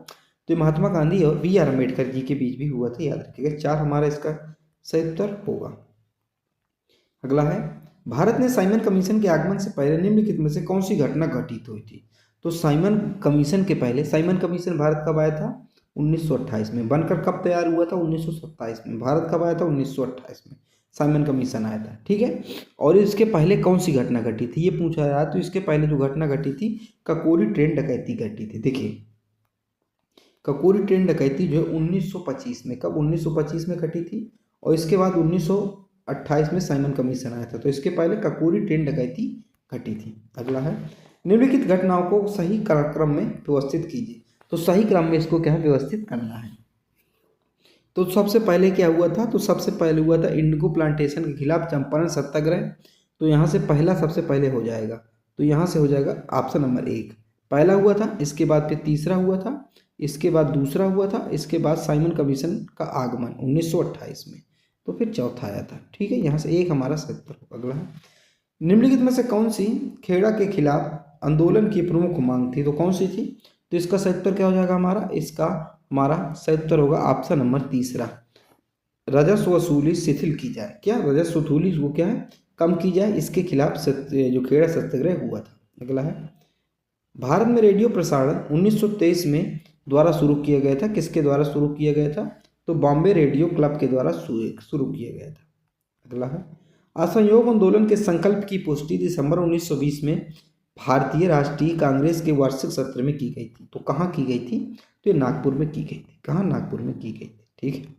तो महात्मा गांधी और बी आर अम्बेडकर जी के बीच भी हुआ था, याद रखिएगा। 4 हमारा इसका सही उत्तर होगा। अगला है, भारत ने साइमन कमीशन के आगमन से पहले निम्नलिखित में से कौन सी घटना घटित हुई थी? तो साइमन कमीशन के पहले, साइमन कमीशन भारत कब आया था? 1928 में। बनकर कब तैयार हुआ था? 1927 में। भारत कब आया था? 1928 में साइमन कमीशन आया था। ठीक है, और इसके पहले कौन सी घटना घटी थी ये पूछा रहा है। तो इसके पहले जो घटना घटी थी, ककोरी ट्रेन डकैती घटी थी। देखिए, ककोरी ट्रेन डकैती जो है 1925 में, कब? 1925 में घटी थी, और इसके बाद 1928 में साइमन कमीशन आया था। तो इसके पहले ककोरी ट्रेन डकैती घटी थी। अगला है, निम्नलिखित घटनाओं को सही क्रम में व्यवस्थित कीजिए। तो सही क्रम में इसको क्या है? व्यवस्थित करना है। तो सबसे पहले क्या हुआ था? तो सबसे पहले हुआ था इंडिगो प्लांटेशन के खिलाफ चंपारण सत्याग्रह। तो यहाँ से पहला सबसे पहले हो जाएगा, तो यहाँ से हो जाएगा ऑप्शन नंबर 1, पहला हुआ था। इसके बाद फिर तीसरा हुआ था, इसके बाद दूसरा हुआ था, इसके बाद साइमन कमीशन का आगमन 1928 में, तो फिर चौथा आया था। ठीक है, यहाँ से 1 हमारा सही उत्तर होगा। अगला है, निम्नलिखित में से कौन सी खेड़ा के खिलाफ आंदोलन की प्रमुख मांग थी? तो कौन सी थी? तो इसका सही उत्तर क्या हो जाएगा हमारा? इसका हमारा सही उत्तर होगा ऑप्शन नंबर तीसरा, राजस्व वसूली शिथिल की जाए। क्या? राजस्व वसूली वो क्या है? कम की जाए, इसके खिलाफ जो खेड़ा सत्याग्रह हुआ था। अगला है, भारत में रेडियो प्रसारण 1923 में द्वारा शुरू किया गया था। किसके द्वारा शुरू किया गया था? तो बॉम्बे रेडियो क्लब के द्वारा शुरू किया गया था। अगला है, असहयोग आंदोलन के संकल्प की पुष्टि दिसंबर 1920 में भारतीय राष्ट्रीय कांग्रेस के वार्षिक सत्र में की गई थी। तो कहाँ की गई थी? तो ये नागपुर में की गई थी। कहाँ? नागपुर में की गई थी। ठीक है,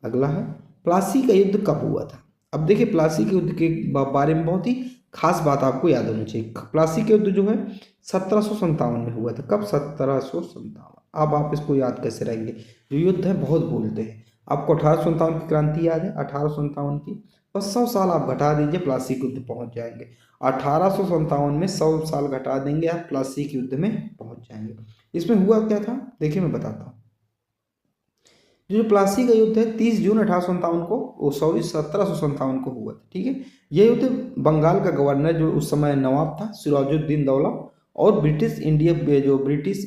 अगला है, प्लासी का युद्ध कब हुआ था? अब देखिए, प्लासी के युद्ध के बारे में बहुत ही खास बात आपको याद होनी चाहिए। प्लासी के युद्ध जो है 1757 में हुआ था। कब? 1757। अब आप इसको याद कैसे रहेंगे? जो युद्ध है बहुत बोलते हैं। आपको 1857 की क्रांति याद है? 1857 की, बस 100 साल आप घटा दीजिए, प्लासी के युद्ध पहुंच जाएंगे। 1857 में 100 साल घटा देंगे, आप प्लासी के युद्ध में पहुंच जाएंगे। इसमें हुआ क्या था? देखिए मैं बताता हूँ। जो प्लासी का युद्ध है 30 जून 1857 को, सॉरी 1757 को हुआ था। ठीक है, यह युद्ध बंगाल का गवर्नर जो उस समय नवाब था सिराजुद्दीन दौला और ब्रिटिश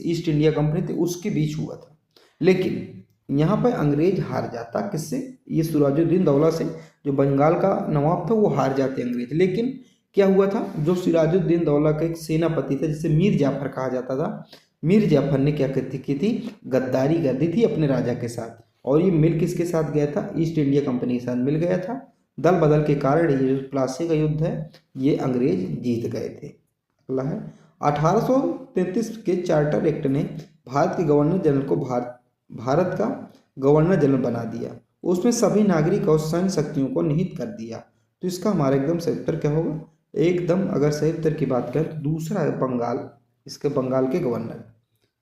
ईस्ट इंडिया कंपनी थी उसके बीच हुआ था। लेकिन यहाँ पर अंग्रेज हार जाता। किससे? ये सिराजुद्दीन दौला से। जो बंगाल का नवाब था वो हार जाते अंग्रेज। लेकिन क्या हुआ था? जो सिराजुद्दीन दौला का एक सेनापति था जिसे मीर जाफर कहा जाता था, मीर जाफर ने क्या की थी? गद्दारी कर दी थी अपने राजा के साथ। और ये मिल किसके साथ गया था? ईस्ट इंडिया कंपनी के साथ मिल गया था। दल बदल के कारण ये जो प्लासी का युद्ध है ये अंग्रेज जीत गए थे। अगला है, 1833 के चार्टर एक्ट ने भारत के गवर्नर जनरल को भारत का गवर्नर जनरल बना दिया। उसमें सभी नागरिक और सैन्य शक्तियों को निहित कर दिया। तो इसका हमारा एकदम सही उत्तर क्या होगा? एकदम अगर सही उत्तर की बात करें तो दूसरा है बंगाल, इसके बंगाल के गवर्नर।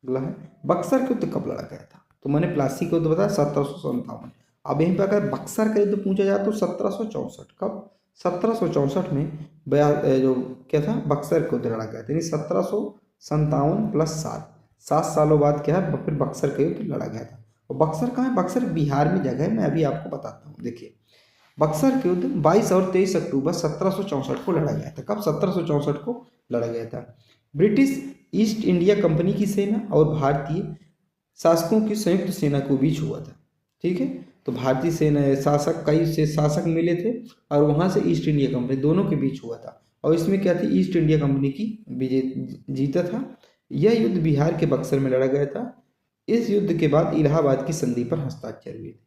अगला है, बक्सर के युद्ध कब लड़ा गया था? तो मैंने प्लासी का युद्ध बताया 1757। अब यहीं पर अगर बक्सर का युद्ध पूछा जाए तो 1764। कब? 1764 में जो क्या था? बक्सर का युद्ध लड़ा गया था। यानी 1757 + 7 सालों बाद क्या है? फिर बक्सर का युद्ध लड़ा गया था। और बक्सर कहाँ है? बक्सर बिहार में जगह है, मैं अभी आपको बताता हूँ। देखिए, बक्सर के युद्ध 22 और 23 अक्टूबर 1764 को लड़ा गया था। कब? 1764 को लड़ा गया था। ब्रिटिश ईस्ट इंडिया कंपनी की सेना और भारतीय शासकों की संयुक्त सेना के बीच हुआ था। ठीक है, तो भारतीय सेना शासक कई से शासक मिले थे और वहाँ से ईस्ट इंडिया कंपनी, दोनों के बीच हुआ था। और इसमें क्या थी? ईस्ट इंडिया कंपनी की विजय जीता था। यह युद्ध बिहार के बक्सर में लड़ा गया था। इस युद्ध के बाद इलाहाबाद की संधि पर हस्ताक्षर हुए थे।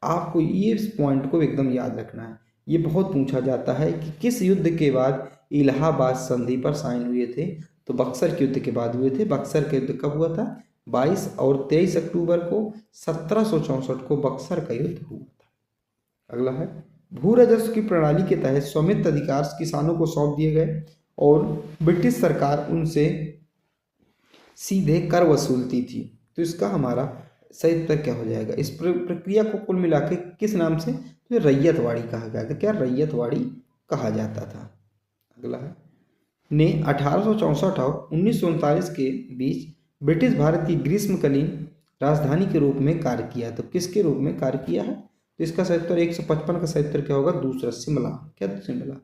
आपको ये पॉइंट को एकदम याद रखना है, ये बहुत पूछा जाता है कि किस युद्ध के बाद इलाहाबाद संधि पर साइन हुए थे? तो बक्सर के युद्ध के बाद हुए थे। बक्सर के युद्ध कब हुआ था? 22 और 23 अक्टूबर को 1764 को बक्सर का युद्ध हुआ था। अगला है, भू राजस्व की प्रणाली के तहत स्वामित्व अधिकार किसानों को सौंप दिए गए और ब्रिटिश सरकार उनसे सीधे कर वसूलती थी। तो इसका हमारा सही उत्तर क्या हो जाएगा? इस प्रक्रिया को कुल मिला के किस नाम से? तो रैयतवाड़ी कहा गया था। क्या? रैयतवाड़ी कहा जाता था। अगला है, ने 1864 और 1939 के बीच ब्रिटिश भारत की ग्रीष्मकालीन राजधानी के रूप में कार्य किया। तो किसके रूप में कार्य किया है? तो इसका सही उत्तर 155 का सही उत्तर क्या होगा? दूसरा, शिमला। क्या? शिमला।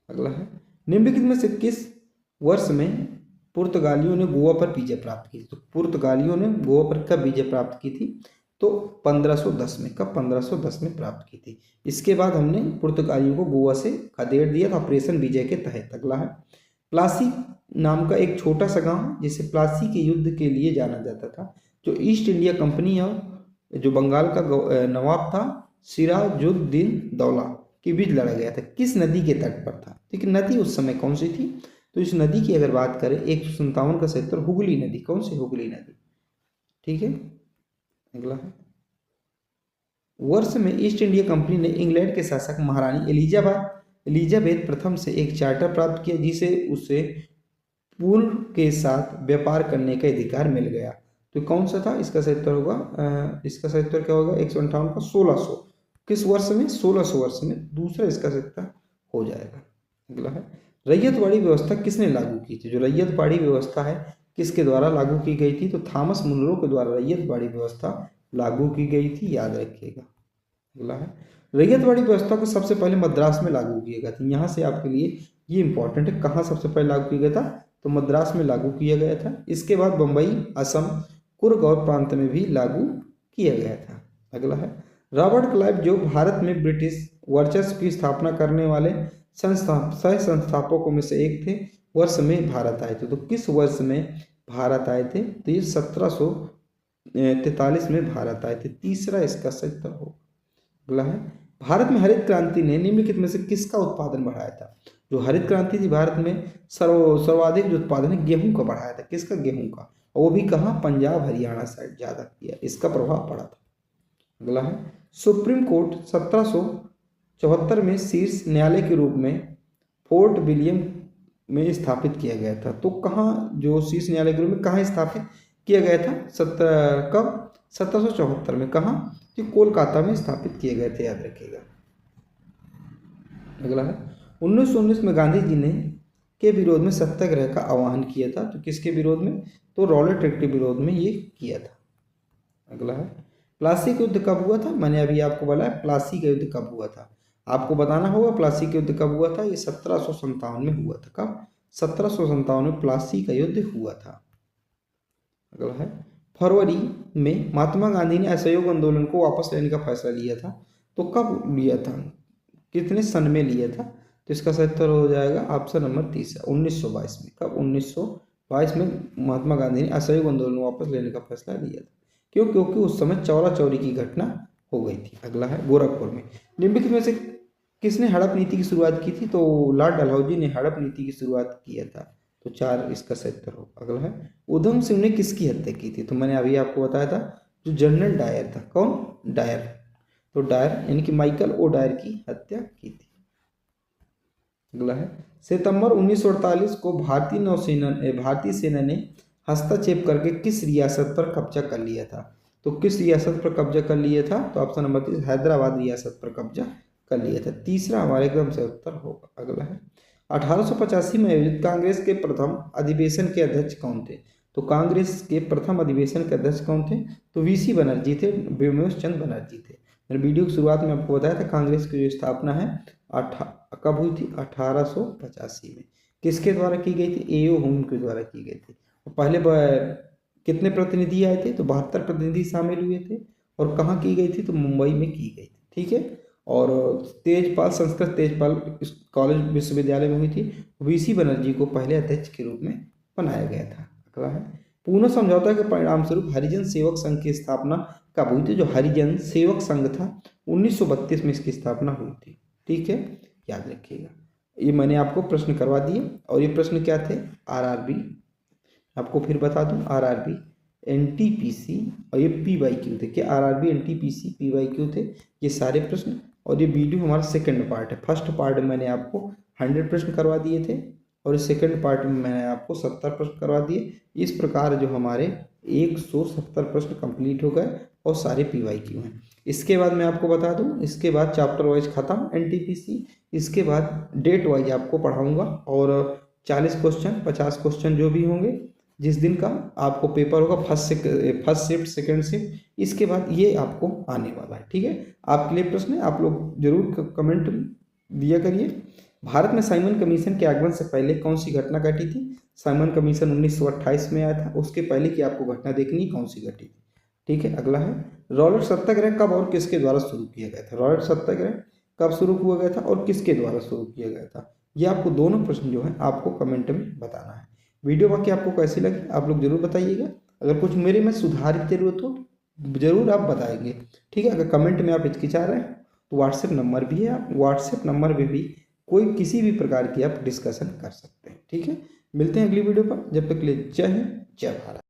अगला है, निम्नलिखित में से किस वर्ष में पुर्तगालियों ने गोवा पर विजय प्राप्त की? तो पुर्तगालियों ने गोवा पर कब विजय प्राप्त की थी? तो 1510 में। कब? 1510 में प्राप्त की थी। इसके बाद हमने पुर्तगालियों को गोवा से खदेड़ दिया था ऑपरेशन विजय के तहत। अगला है, प्लासी नाम का एक छोटा सा गांव जिसे प्लासी के युद्ध के लिए जाना जाता था, जो ईस्ट इंडिया कंपनी और जो बंगाल का नवाब था सिराजुद्दीन दौला के बीच लड़ा गया था, किस नदी के तट पर था? ठीक है, नदी उस समय कौन सी थी? तो इस नदी की अगर बात करें 157 का सही उत्तर हुगली नदी। कौन सी? हुगली नदी। ठीक है। अगला है, वर्ष में ईस्ट इंडिया कंपनी ने इंग्लैंड के शासक महारानी एलिजाबेथ प्रथम से एक चार्टर प्राप्त किया जिसे उसे पूर्व के साथ व्यापार करने का अधिकार मिल गया। तो कौन सा था? इसका सही उत्तर होगा, इसका सही उत्तर क्या होगा? 158 का 1600। किस वर्ष में? 1600 वर्ष में। दूसरा इसका सही उत्तर हो जाएगा। अगला है, रैयतवाड़ी व्यवस्था किसने लागू की थी? जो रैयतवाड़ी व्यवस्था है किसके द्वारा लागू की गई थी? तो थॉमस मुनरो के द्वारा रैयतवाड़ी व्यवस्था लागू की गई थी, याद रखिएगा। अगला है, रैयतवाड़ी व्यवस्था को सबसे पहले मद्रास में लागू किया गया था। यहाँ से आपके लिए ये इंपॉर्टेंट है, कहाँ सबसे पहले लागू किया गया था? तो मद्रास में लागू किया गया था। इसके बाद बम्बई, असम, कुर्ग और प्रांत में भी लागू किया गया था। अगला है, रॉबर्ट क्लाइव जो भारत में ब्रिटिश वर्चस्व की स्थापना करने वाले सह संस्थापकों में से एक थे, वर्ष में भारत आए थे। तो किस वर्ष में भारत आए थे? तो ये 1743 में भारत आए थे। तीसरा इसका सही उत्तर होगा। अगला है, भारत में हरित क्रांति ने निम्नलिखित में से किसका उत्पादन बढ़ाया था? जो हरित क्रांति थी भारत में सर्वाधिक जो उत्पादन है गेहूं का बढ़ाया था। किसका? गेहूं का। और वो भी कहाँ? पंजाब हरियाणा साइड ज्यादा किया, इसका प्रभाव पड़ा था। अगला है, सुप्रीम कोर्ट 1774 में शीर्ष न्यायालय के रूप में फोर्ट विलियम में स्थापित किया गया था। तो कहाँ जो शीर्ष न्यायालय के रूप में कहाँ स्थापित किया गया था? कब? 1774 में। कहाँ? कि कोलकाता में स्थापित किए गए थे, याद रखिएगा। अगला है, 1919 में गांधी जी ने के विरोध में सत्याग्रह का आह्वान किया था। तो किसके विरोध में? तो रॉलेट एक्ट के विरोध में ये किया था। अगला है, प्लासी का युद्ध कब हुआ था? मैंने अभी आपको बोला है प्लासी का युद्ध कब हुआ था, आपको बताना होगा। प्लासी का युद्ध कब हुआ था? ये 1757 में हुआ था। कब? 1757 में प्लासी का युद्ध हुआ था। अगला है, फरवरी में महात्मा गांधी ने असहयोग आंदोलन को वापस लेने का फैसला लिया था। तो कब लिया था? कितने सन में लिया था? तो इसका सही उत्तर हो जाएगा ऑप्शन नंबर 30, 1922 में। कब? 1922 में महात्मा गांधी ने असहयोग आंदोलन वापस लेने का फैसला लिया था। क्यों? क्योंकि उस समय चौरा चौरी की घटना हो गई थी। अगला है, गोरखपुर में निम्नलिखित में से किसने हड़प नीति की शुरुआत की थी? तो लॉर्ड डलहौजी ने हड़प नीति की शुरुआत किया था। तो 4 इसका सही उत्तर हो। अगला है, उधम सिंह ने किसकी हत्या की थी? तो मैंने अभी आपको बताया था, जो जनरल डायर था। कौन? डायर। तो डायर यानी कि माइकल ओ डायर की हत्या की थी। अगला है, सितंबर 1948 को भारतीय सेना ने हस्तक्षेप करके किस रियासत पर कब्जा कर लिया था? तो किस रियासत पर कब्जा कर लिया था? तो ऑप्शन नंबर 3 हैदराबाद रियासत पर कब्जा कर लिया था। तीसरा हमारे एकदम से उत्तर होगा। अगला है, 1885 में आयोजित कांग्रेस के प्रथम अधिवेशन के अध्यक्ष कौन थे? तो कांग्रेस के प्रथम अधिवेशन के अध्यक्ष कौन थे? तो वीसी बनर्जी थे, व्योमेश चंद बनर्जी थे। मैंने वीडियो की शुरुआत में आपको बताया था कांग्रेस की जो स्थापना है कब हुई थी? 1885 में। किसके द्वारा की गई थी? एओ हुम के द्वारा की गई थी। पहले कितने प्रतिनिधि आए थे? तो 72 प्रतिनिधि शामिल हुए थे। और कहाँ की गई थी? तो मुंबई में की गई थी। ठीक है। और संस्कृत तेजपाल कॉलेज विश्वविद्यालय में हुई थी। वीसी बनर्जी को पहले अध्यक्ष के रूप में बनाया गया था। अगला है, पूना समझौता के परिणाम स्वरूप हरिजन सेवक संघ की स्थापना कब हुई थी? जो हरिजन सेवक संघ था 1932 में इसकी स्थापना हुई थी। ठीक है, याद रखिएगा। ये मैंने आपको प्रश्न करवा दिए। और ये प्रश्न क्या थे? आरआरबी आपको फिर बता दूं, आरआरबी एनटीपीसी और ये पीवाईक्यू थे। क्या आरआरबी एनटीपीसी पीवाईक्यू थे ये सारे प्रश्न। और ये वीडियो हमारा सेकंड पार्ट है। फर्स्ट पार्ट में मैंने आपको 100 प्रश्न करवा दिए थे और सेकंड पार्ट में मैंने आपको 70 प्रश्न करवा दिए। इस प्रकार जो हमारे 170 प्रश्न कंप्लीट हो गए और सारे पीवाईक्यू हैं। इसके बाद मैं आपको बता दूं, इसके बाद चैप्टर वाइज खत्म एनटीपीसी। इसके बाद डेट वाइज आपको पढ़ाऊंगा और 40 क्वेश्चन 50 क्वेश्चन जो भी होंगे जिस दिन का आपको पेपर होगा, फर्स्ट शिफ्ट सेकंड शिफ्ट, इसके बाद ये आपको आने वाला है। ठीक है, आपके लिए प्रश्न है, आप लोग जरूर कमेंट दिया करिए। भारत में साइमन कमीशन के आगमन से पहले कौन सी घटना घटी थी? साइमन कमीशन 1928 में आया था। उसके पहले की आपको घटना देखनी कौन सी घटी थी। ठीक है, अगला है रॉलेट सत्याग्रह कब और किसके द्वारा शुरू किया गया था? रॉलेट सत्याग्रह कब शुरू किया गया था और किसके द्वारा शुरू किया गया था? ये आपको दोनों प्रश्न जो है आपको कमेंट में बताना है। वीडियो बाकी आपको कैसी लगी आप लोग जरूर बताइएगा। अगर कुछ मेरे में सुधार की जरूरत हो जरूर आप बताएंगे। ठीक है, अगर कमेंट में आप हिचकिचा रहे हैं तो व्हाट्सएप नंबर भी है, आप व्हाट्सएप नंबर में भी कोई किसी भी प्रकार की आप डिस्कशन कर सकते हैं। ठीक है, मिलते हैं अगली वीडियो पर, जब तक के लिए जय हिंद जय भारत।